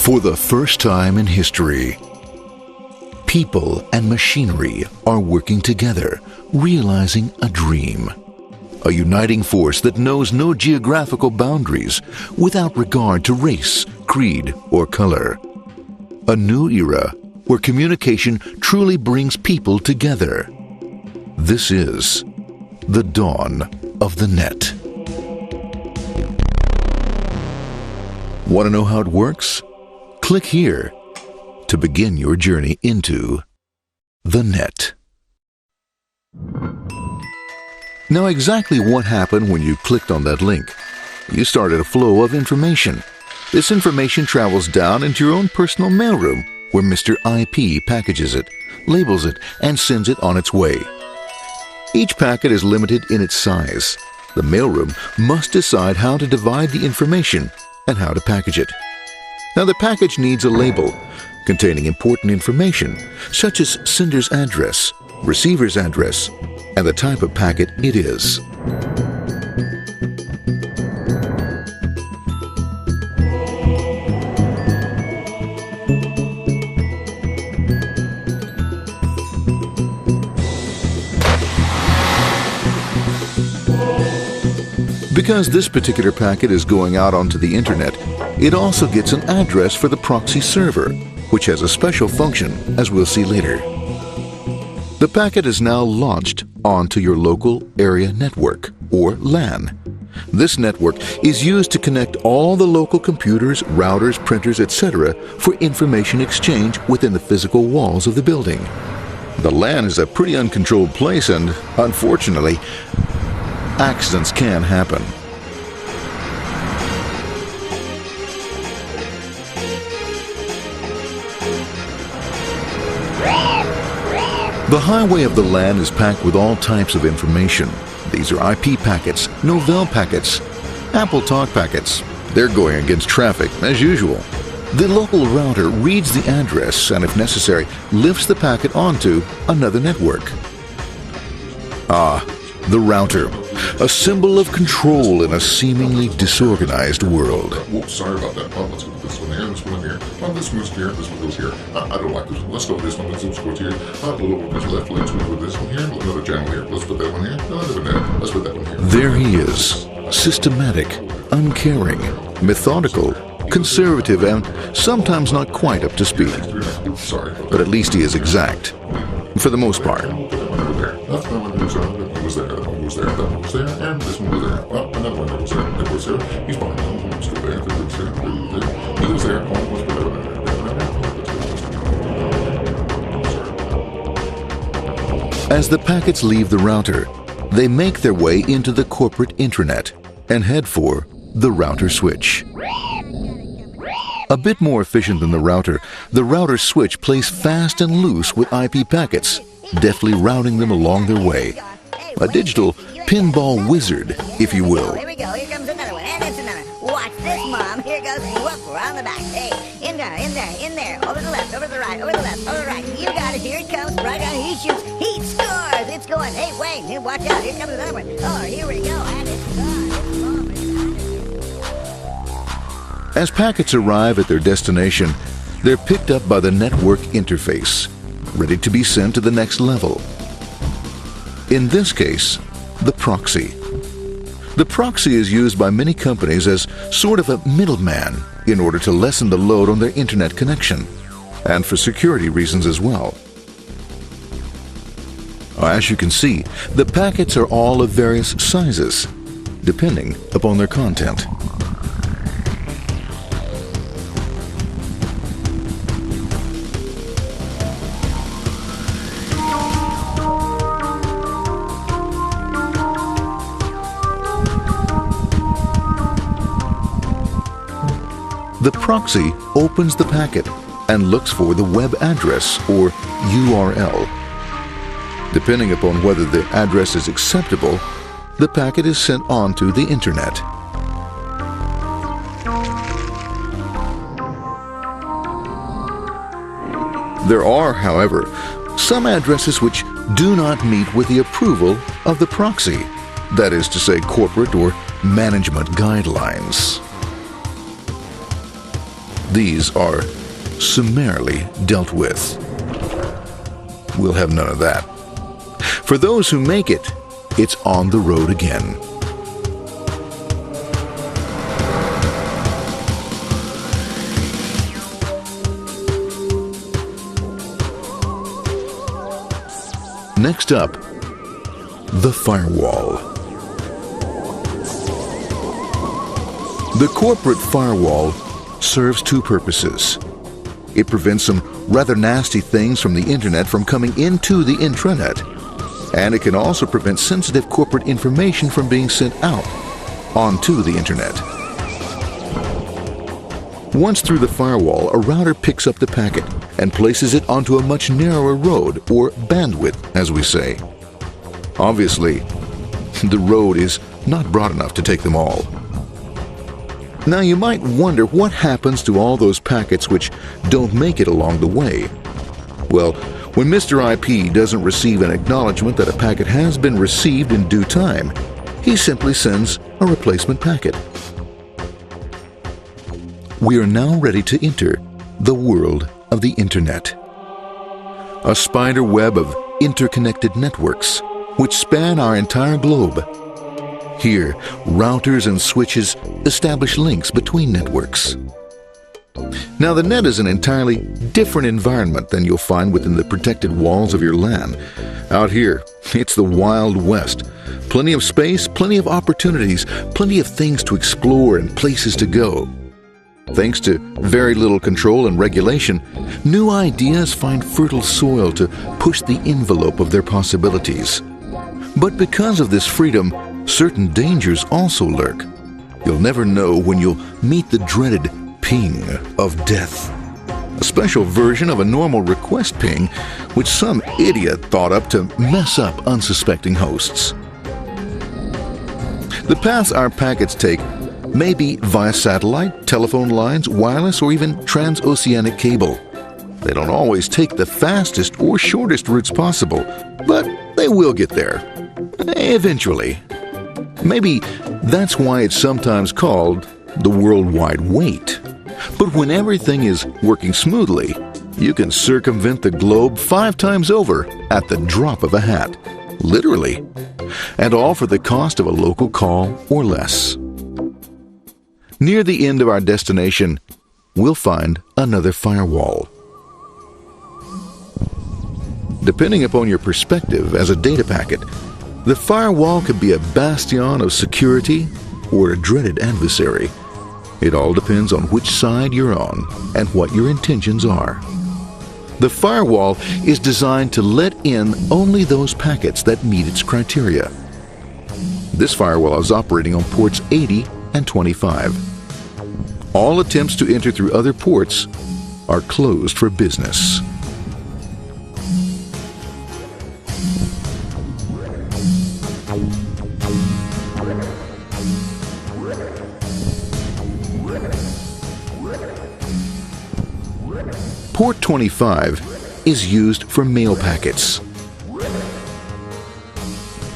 For the first time in history, people and machinery are working together, realizing a dream. A uniting force that knows no geographical boundaries without regard to race, creed, or color. A new era where communication truly brings people together. This is the dawn of the net. Want to know how it works? Click here to begin your journey into the net. Now, exactly what happened when you clicked on that link? You started a flow of information. This information travels down into your own personal mailroom, where Mr. IP packages it, labels it, and sends it on its way. Each packet is limited in its size. The mailroom must decide how to divide the information and how to package it. Now, the package needs a label containing important information, such as sender's address, receiver's address, and the type of packet it is. Because this particular packet is going out onto the internet, it also gets an address for the proxy server, which has a special function, as we'll see later. The packet is now launched onto your local area network, or LAN. This network is used to connect all the local computers, routers, printers, etc. for information exchange within the physical walls of the building. The LAN is a pretty uncontrolled place, and unfortunately, accidents can happen. The highway of the LAN is packed with all types of information. These are IP packets, Novell packets, Apple Talk packets. They're going against traffic, as usual. The local router reads the address and, if necessary, lifts the packet onto another network. The router, a symbol of control in a seemingly disorganized world. Whoops, sorry about that. Let's go with this one here, this one here. This one's here, this one goes here. I don't like this one. Let's go with this one. Let's go here. A little bit left. Let's go with this one here. Another channel here. Let's put that one here. Another one there. Let's put that one here. There he is, systematic, uncaring, methodical, conservative, and sometimes not quite up to speed. Sorry. But at least he is exact, for the most part. That one was there, that one was there, that one was there, and this one was there. Another one that was there, that was there. He's behind him, he was still there, that was there, he was there, almost there. As the packets leave the router, they make their way into the corporate intranet and head for the router switch. A bit more efficient than the router switch plays fast and loose with IP packets, deftly routing them along their way. A digital pinball wizard, if you will. Here we go. Here comes another one. And it's another. Watch this, Mom. Here goes. Whoop, around the back. Hey, in there. Over the left, over the right, over the left, over the right. You got it. Here it comes. Right on. He shoots. He scores. It's going. Hey, Wayne. Watch out. Here comes another one. Oh, here we go. And it's gone. As packets arrive at their destination, they're picked up by the network interface, ready to be sent to the next level. In this case, the proxy. The proxy is used by many companies as sort of a middleman in order to lessen the load on their internet connection, and for security reasons as well. As you can see, the packets are all of various sizes, depending upon their content. The proxy opens the packet and looks for the web address, or URL. Depending upon whether the address is acceptable, the packet is sent onto the internet. There are, however, some addresses which do not meet with the approval of the proxy, that is to say, corporate or management guidelines. These are summarily dealt with. We'll have none of that. For those who make it, it's on the road again. Next up, the firewall. The corporate firewall serves two purposes. It prevents some rather nasty things from the internet from coming into the intranet, and it can also prevent sensitive corporate information from being sent out onto the internet. Once through the firewall, a router picks up the packet and places it onto a much narrower road, or bandwidth, as we say. Obviously, the road is not broad enough to take them all. Now you might wonder what happens to all those packets which don't make it along the way. Well, when Mr. IP doesn't receive an acknowledgement that a packet has been received in due time, he simply sends a replacement packet. We are now ready to enter the world of the Internet. A spider web of interconnected networks which span our entire globe. Here, routers and switches establish links between networks. Now, the net is an entirely different environment than you'll find within the protected walls of your LAN. Out here, it's the Wild West. Plenty of space, plenty of opportunities, plenty of things to explore and places to go. Thanks to very little control and regulation, new ideas find fertile soil to push the envelope of their possibilities. But because of this freedom, certain dangers also lurk. You'll never know when you'll meet the dreaded ping of death. A special version of a normal request ping, which some idiot thought up to mess up unsuspecting hosts. The paths our packets take may be via satellite, telephone lines, wireless, or even transoceanic cable. They don't always take the fastest or shortest routes possible, but they will get there. Eventually. Maybe that's why it's sometimes called the worldwide wait. But when everything is working smoothly, you can circumvent the globe 5 times over at the drop of a hat. Literally. And all for the cost of a local call or less. Near the end of our destination, we'll find another firewall. Depending upon your perspective as a data packet, the firewall could be a bastion of security or a dreaded adversary. It all depends on which side you're on and what your intentions are. The firewall is designed to let in only those packets that meet its criteria. This firewall is operating on ports 80 and 25. All attempts to enter through other ports are closed for business. Port 25 is used for mail packets,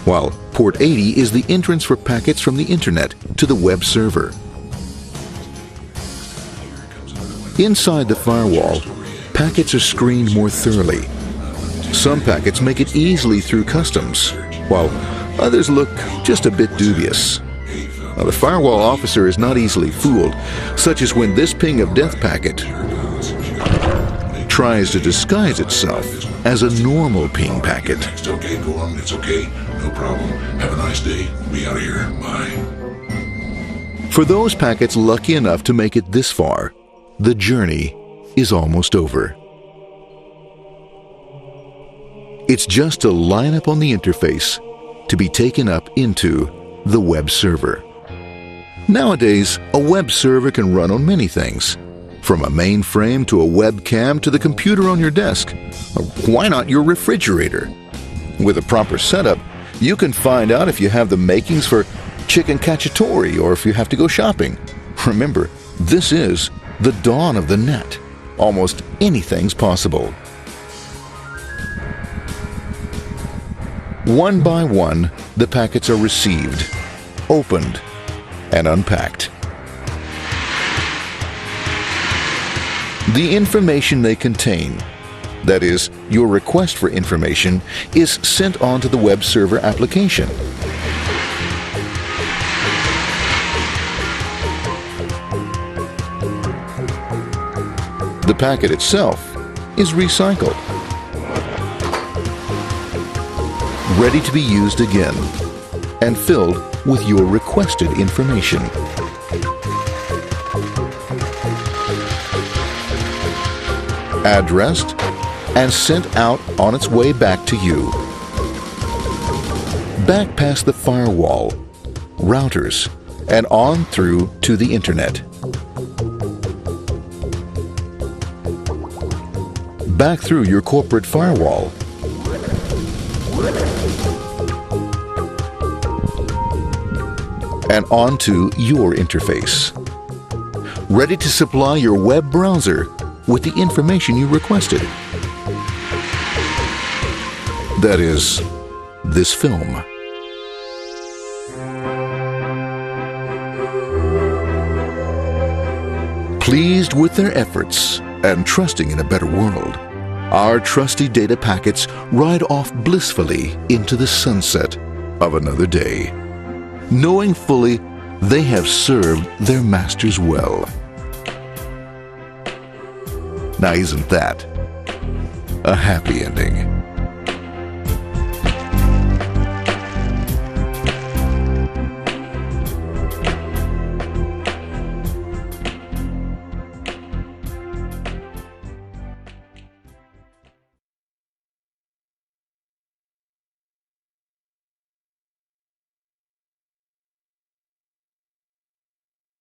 while Port 80 is the entrance for packets from the Internet to the web server. Inside the firewall, packets are screened more thoroughly. Some packets make it easily through customs, while others look just a bit dubious. Now, the firewall officer is not easily fooled, such as when this ping of death packet tries to disguise itself as a normal ping packet. It's okay, go on, it's okay, no problem. Have a nice day, be out of here, bye. For those packets lucky enough to make it this far, the journey is almost over. It's just a line up on the interface to be taken up into the web server. Nowadays, a web server can run on many things, from a mainframe to a webcam to the computer on your desk. Why not your refrigerator? With a proper setup, you can find out if you have the makings for chicken cacciatore or if you have to go shopping. Remember, this is the dawn of the net. Almost anything's possible. One by one, the packets are received, opened, and unpacked. The information they contain, that is, your request for information, is sent on to the web server application. The packet itself is recycled, ready to be used again, and filled with your requested information. Addressed and sent out on its way back to you. Back past the firewall, routers, and on through to the Internet. Back through your corporate firewall. And onto your interface. Ready to supply your web browser with the information you requested. That is, this film. Pleased with their efforts and trusting in a better world, our trusty data packets ride off blissfully into the sunset of another day, knowing fully they have served their masters well. Now, isn't that a happy ending?